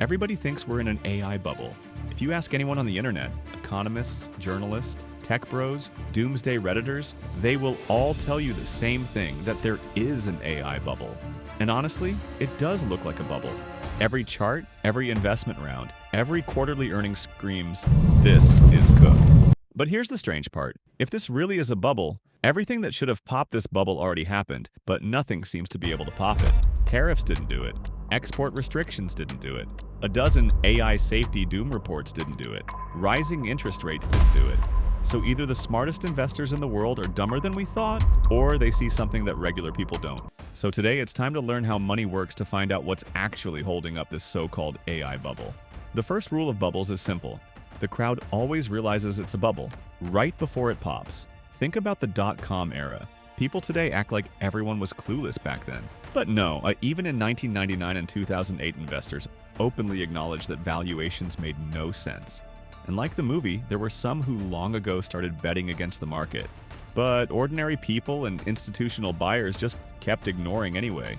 Everybody thinks we're in an AI bubble. If you ask anyone on the internet, economists, journalists, tech bros, doomsday Redditors, they will all tell you the same thing, that there is an AI bubble. And honestly, it does look like a bubble. Every chart, every investment round, every quarterly earnings screams, this is cooked. But here's the strange part. If this really is a bubble, everything that should have popped this bubble already happened, but nothing seems to be able to pop it. Tariffs didn't do it. Export restrictions didn't do it. A dozen AI safety doom reports didn't do it. Rising interest rates didn't do it. So either the smartest investors in the world are dumber than we thought, or they see something that regular people don't. So today it's time to learn how money works to find out what's actually holding up this so-called AI bubble. The first rule of bubbles is simple. The crowd always realizes it's a bubble right before it pops. Think about the dot-com era. People today act like everyone was clueless back then. But no, even in 1999 and 2008, investors openly acknowledged that valuations made no sense. And like the movie, there were some who long ago started betting against the market. But ordinary people and institutional buyers just kept ignoring anyway.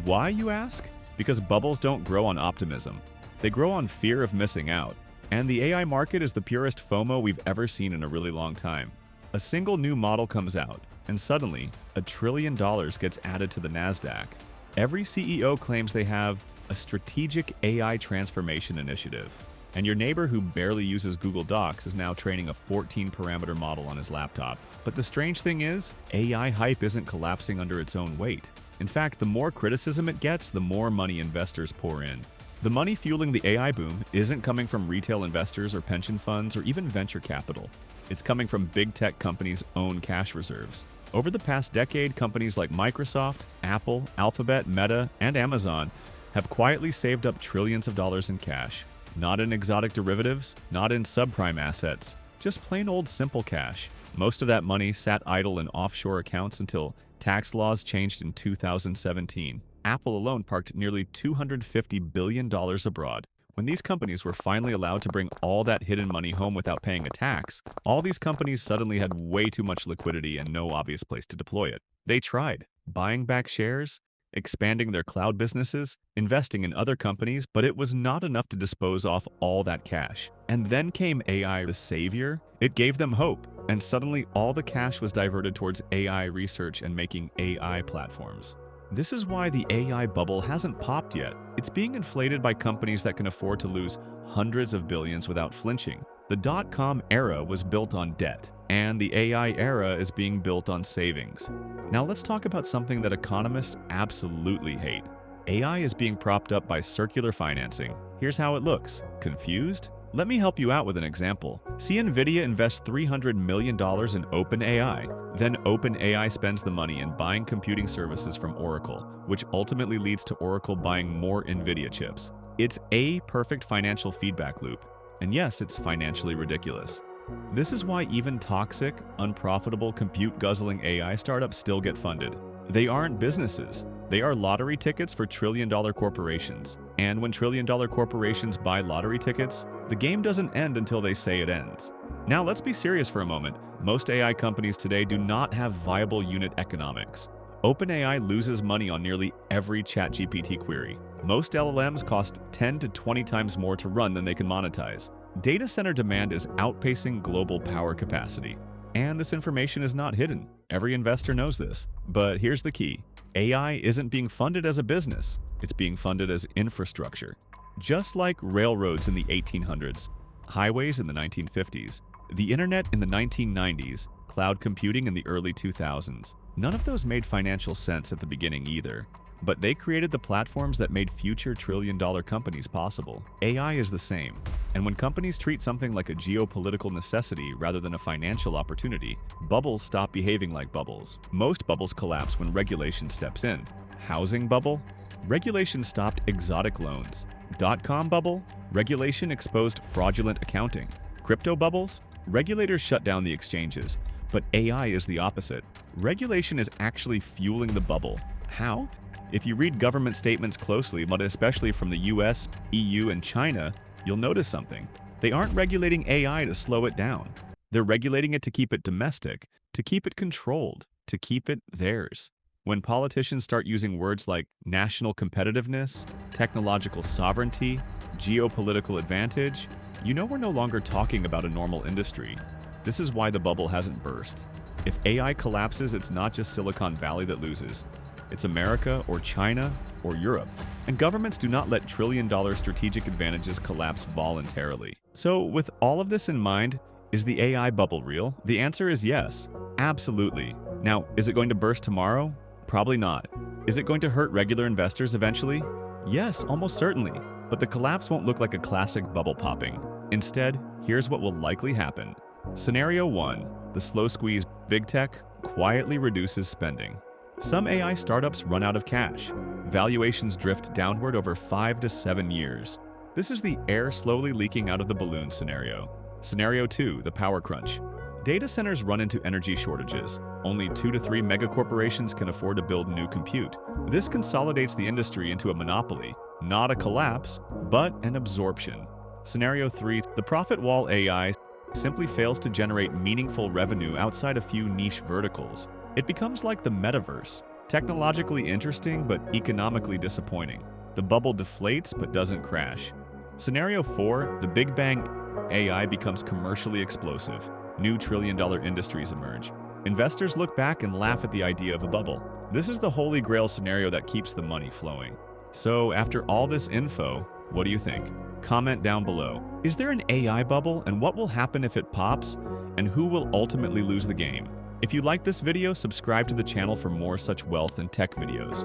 Why, you ask? Because bubbles don't grow on optimism. They grow on fear of missing out. And the AI market is the purest FOMO we've ever seen in a really long time. A single new model comes out, and suddenly, $1 trillion gets added to the NASDAQ. Every CEO claims they have a strategic AI transformation initiative. And your neighbor who barely uses Google Docs is now training a 14-parameter model on his laptop. But the strange thing is, AI hype isn't collapsing under its own weight. In fact, the more criticism it gets, the more money investors pour in. The money fueling the AI boom isn't coming from retail investors or pension funds or even venture capital. It's coming from big tech companies' own cash reserves. Over the past decade, companies like Microsoft, Apple, Alphabet, Meta, and Amazon have quietly saved up trillions of dollars in cash. Not in exotic derivatives, not in subprime assets, just plain old simple cash. Most of that money sat idle in offshore accounts until tax laws changed in 2017. Apple alone parked nearly $250 billion abroad. When these companies were finally allowed to bring all that hidden money home without paying a tax, all these companies suddenly had way too much liquidity and no obvious place to deploy it. They tried, buying back shares, expanding their cloud businesses, investing in other companies, but it was not enough to dispose off all that cash. And then came AI, the savior. It gave them hope, and suddenly all the cash was diverted towards AI research and making AI platforms. This is why the AI bubble hasn't popped yet. It's being inflated by companies that can afford to lose hundreds of billions without flinching. The dot-com era was built on debt, and the AI era is being built on savings. Now let's talk about something that economists absolutely hate. AI is being propped up by circular financing. Here's how it looks. Confused? Let me help you out with an example. See NVIDIA invest $300 million in OpenAI. Then OpenAI spends the money in buying computing services from Oracle, which ultimately leads to Oracle buying more NVIDIA chips. It's a perfect financial feedback loop. And yes, it's financially ridiculous. This is why even toxic, unprofitable, compute-guzzling AI startups still get funded. They aren't businesses. They are lottery tickets for trillion-dollar corporations. And when trillion-dollar corporations buy lottery tickets, the game doesn't end until they say it ends. Now let's be serious for a moment. Most AI companies today do not have viable unit economics. OpenAI loses money on nearly every ChatGPT query. Most LLMs cost 10 to 20 times more to run than they can monetize. Data center demand is outpacing global power capacity. And this information is not hidden. Every investor knows this. But here's the key. AI isn't being funded as a business. It's being funded as infrastructure. Just like railroads in the 1800s, highways in the 1950s, the internet in the 1990s, cloud computing in the early 2000s. None of those made financial sense at the beginning either. But they created the platforms that made future trillion-dollar companies possible. AI is the same. And when companies treat something like a geopolitical necessity rather than a financial opportunity, bubbles stop behaving like bubbles. Most bubbles collapse when regulation steps in. Housing bubble? Regulation stopped exotic loans. Dot-com bubble? Regulation exposed fraudulent accounting. Crypto bubbles? Regulators shut down the exchanges. But AI is the opposite. Regulation is actually fueling the bubble. How? If you read government statements closely, but especially from the US, EU, and China, you'll notice something. They aren't regulating AI to slow it down. They're regulating it to keep it domestic, to keep it controlled, to keep it theirs. When politicians start using words like national competitiveness, technological sovereignty, geopolitical advantage, you know we're no longer talking about a normal industry. This is why the bubble hasn't burst. If AI collapses, it's not just Silicon Valley that loses. It's America or China or Europe. And governments do not let trillion-dollar strategic advantages collapse voluntarily. So with all of this in mind, is the AI bubble real? The answer is yes, absolutely. Now, is it going to burst tomorrow? Probably not. Is it going to hurt regular investors eventually? Yes, almost certainly. But the collapse won't look like a classic bubble popping. Instead, here's what will likely happen. Scenario 1. The slow squeeze big tech quietly reduces spending. Some AI startups run out of cash. Valuations drift downward over 5 to 7 years. This is the air slowly leaking out of the balloon scenario. Scenario 2. The power crunch. Data centers run into energy shortages. Only 2 to 3 megacorporations can afford to build new compute. This consolidates the industry into a monopoly, not a collapse, but an absorption. Scenario 3. The profit wall. AI simply fails to generate meaningful revenue outside a few niche verticals. It becomes like the metaverse, technologically interesting but economically disappointing. The bubble deflates but doesn't crash. Scenario 4. The Big Bang. AI becomes commercially explosive. New trillion-dollar industries emerge. Investors look back and laugh at the idea of a bubble. This is the holy grail scenario that keeps the money flowing. So after all this info, what do you think? Comment down below. Is there an AI bubble, and what will happen if it pops? And who will ultimately lose the game? If you like this video, subscribe to the channel for more such wealth and tech videos.